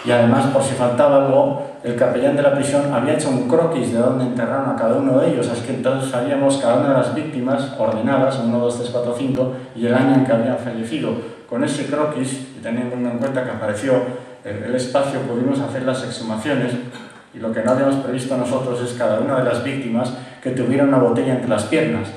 Y además, por si faltaba algo, el capellán de la prisión había hecho un croquis de dónde enterraron a cada uno de ellos, así que entonces sabíamos cada una de las víctimas ordenadas, 1, 2, 3, 4, 5, y el año en que habían fallecido. Con ese croquis, y teniendo en cuenta que apareció el espacio, pudimos hacer las exhumaciones, y lo que no habíamos previsto nosotros es cada una de las víctimas que tuviera una botella entre las piernas.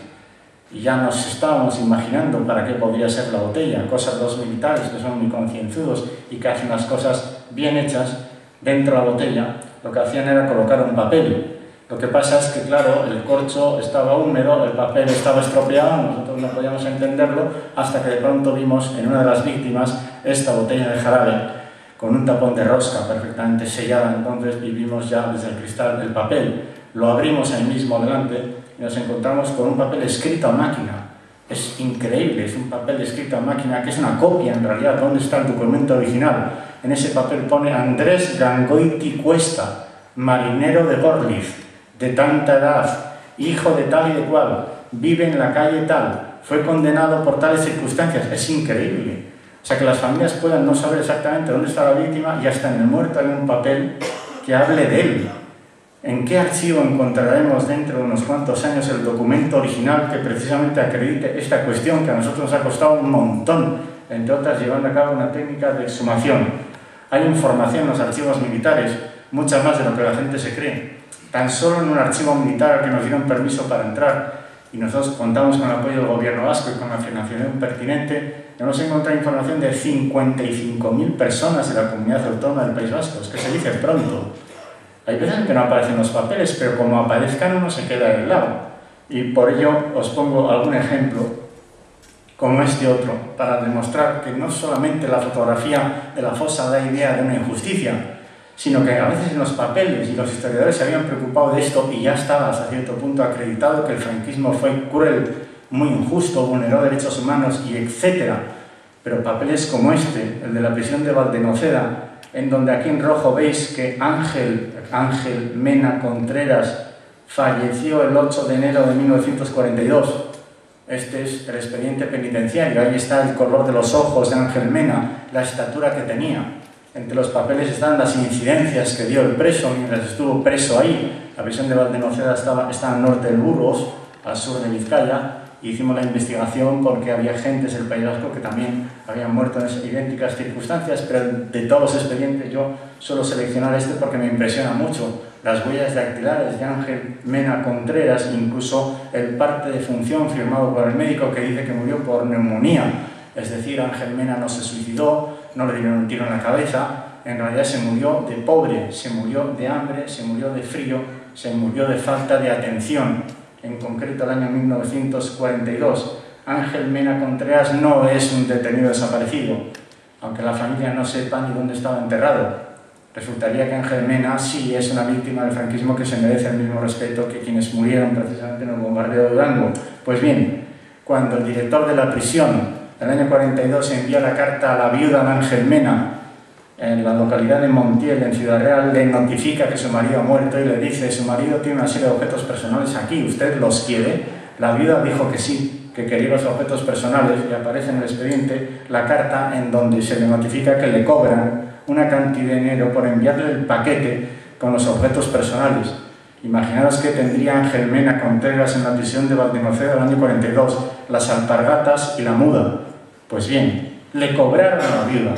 Y ya nos estábamos imaginando para qué podría ser la botella, cosas de los militares que son muy concienzudos y que hacen las cosas bien hechas dentro de la botella. Lo que hacían era colocar un papel. Lo que pasa es que, claro, el corcho estaba húmedo, el papel estaba estropeado, nosotros no podíamos entenderlo, hasta que de pronto vimos en una de las víctimas esta botella de jarabe con un tapón de rosca perfectamente sellada. Entonces vimos ya desde el cristal el papel, lo abrimos ahí mismo delante y nos encontramos con un papel escrito a máquina. Es increíble, es un papel escrito a máquina que es una copia en realidad. ¿Dónde está el documento original? En ese papel pone Andrés Gangoiti Cuesta, marinero de Gorliz, de tanta edad, hijo de tal y de cual, vive en la calle tal, fue condenado por tales circunstancias. Es increíble. O sea, que las familias puedan no saber exactamente dónde está la víctima y hasta en el muerto hay un papel que hable de él. ¿En qué archivo encontraremos dentro de unos cuantos años el documento original que precisamente acredite esta cuestión que a nosotros nos ha costado un montón, entre otras llevando a cabo una técnica de exhumación? Hay información en los archivos militares, mucha más de lo que la gente se cree. Tan solo en un archivo militar al que nos dieron permiso para entrar, y nosotros contamos con el apoyo del gobierno vasco y con la financiación pertinente, hemos encontrado información de 55.000 personas de la comunidad autónoma del País Vasco. Es que se dice pronto. Hay veces que no aparecen los papeles, pero como aparezcan uno se queda en el lado. Y por ello os pongo algún ejemplo, como este otro, para demostrar que no solamente la fotografía de la fosa da idea de una injusticia, sino que a veces en los papeles, y los historiadores se habían preocupado de esto, y ya estaba hasta cierto punto acreditado que el franquismo fue cruel, muy injusto, vulneró derechos humanos y etcétera. Pero papeles como este, el de la prisión de Valdenoceda, en donde aquí en rojo veis que Ángel Mena Contreras falleció el 8 de enero de 1942. Este es el expediente penitenciario, ahí está el color de los ojos de Ángel Mena, la estatura que tenía. Entre los papeles están las incidencias que dio el preso mientras estuvo preso ahí. La prisión de Valdenoceda está al norte del Burgos, al sur de Vizcaya. Hicimos la investigación porque había gentes del País Vasco que también habían muerto en idénticas circunstancias, pero de todos los expedientes yo suelo seleccionar este porque me impresiona mucho. Las huellas dactilares de Ángel Mena Contreras, incluso el parte de función firmado por el médico que dice que murió por neumonía. Es decir, Ángel Mena no se suicidó, no le dieron un tiro en la cabeza, en realidad se murió de pobre, se murió de hambre, se murió de frío, se murió de falta de atención. En concreto, el año 1942. Ángel Mena Contreras no es un detenido desaparecido, aunque la familia no sepa ni dónde estaba enterrado. Resultaría que Ángel Mena sí es una víctima del franquismo que se merece el mismo respeto que quienes murieron precisamente en el bombardeo de Durango. Pues bien, cuando el director de la prisión, en el año 42, envía la carta a la viuda de Ángel Mena, en la localidad de Montiel, en Ciudad Real, le notifica que su marido ha muerto y le dice: su marido tiene una serie de objetos personales aquí, ¿usted los quiere? La viuda dijo que sí, que quería los objetos personales, y aparece en el expediente la carta en donde se le notifica que le cobran una cantidad de dinero por enviarle el paquete con los objetos personales. Imaginaos que tendría Ángel Mena Contreras en la prisión de Valdenoceda del año 42, las alpargatas y la muda. Pues bien, le cobraron a la viuda.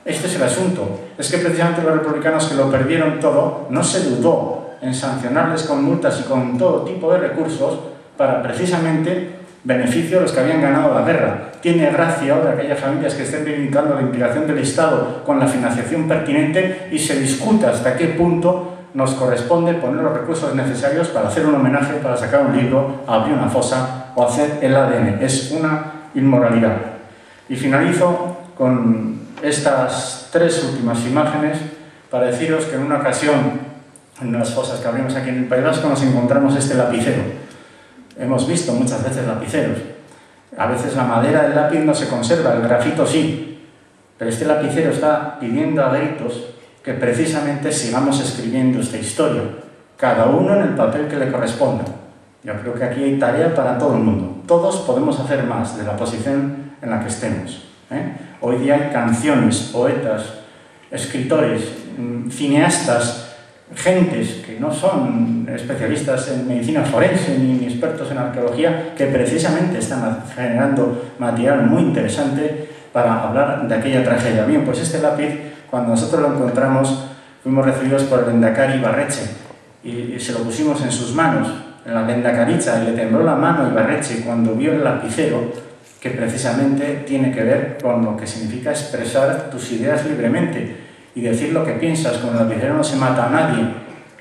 Este es el asunto. Es que precisamente los republicanos que lo perdieron todo, no se dudó en sancionarles con multas y con todo tipo de recursos para precisamente beneficio de los que habían ganado la guerra. Tiene gracia ahora que haya familias que estén reivindicando la implicación del Estado con la financiación pertinente y se discuta hasta qué punto nos corresponde poner los recursos necesarios para hacer un homenaje, para sacar un libro, abrir una fosa o hacer el ADN. Es una inmoralidad. Y finalizo con estas tres últimas imágenes para deciros que en una ocasión, en unas fosas que abrimos aquí en el País Vasco, nos encontramos este lapicero. Hemos visto muchas veces lapiceros. A veces la madera del lápiz no se conserva, el grafito sí. Pero este lapicero está pidiendo a gritos que precisamente sigamos escribiendo esta historia, cada uno en el papel que le corresponda. Yo creo que aquí hay tarea para todo el mundo. Todos podemos hacer más de la posición en la que estemos. Hoy día hay canciones, poetas, escritores, cineastas, gentes que no son especialistas en medicina forense ni expertos en arqueología, que precisamente están generando material muy interesante para hablar de aquella tragedia. Bien, pues este lápiz, cuando nosotros lo encontramos, fuimos recibidos por el Lehendakari Ibarretxe y se lo pusimos en sus manos, en la Lehendakaritza, y le tembló la mano a Ibarretxe cuando vio el lapicero, que precisamente tiene que ver con lo que significa expresar tus ideas libremente y decir lo que piensas. Con el lapicero no se mata a nadie.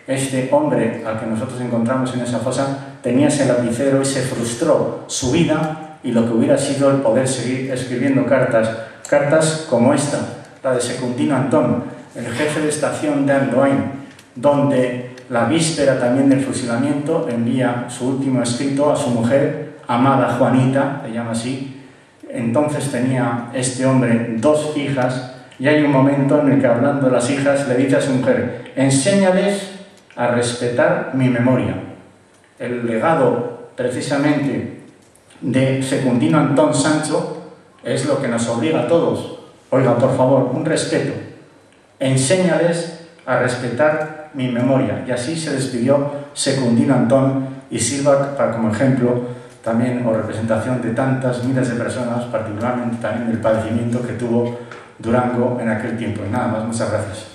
Este hombre al que nosotros encontramos en esa fosa tenía ese lapicero y se frustró su vida y lo que hubiera sido el poder seguir escribiendo cartas como esta, la de Secundino Antón, el jefe de estación de Andoain, donde la víspera también del fusilamiento envía su último escrito a su mujer, amada Juanita, se llama así. Entonces tenía este hombre 2 hijas, y hay un momento en el que, hablando de las hijas, le dice a su mujer: enséñales a respetar mi memoria. El legado, precisamente, de Secundino Antón Sancho es lo que nos obliga a todos. Oiga, por favor, un respeto. Enséñales a respetar mi memoria. Y así se despidió Secundino Antón y sirva para, como ejemplo también o representación de tantas miles de personas, particularmente también del padecimiento que tuvo Durango en aquel tiempo. Y nada más, muchas gracias.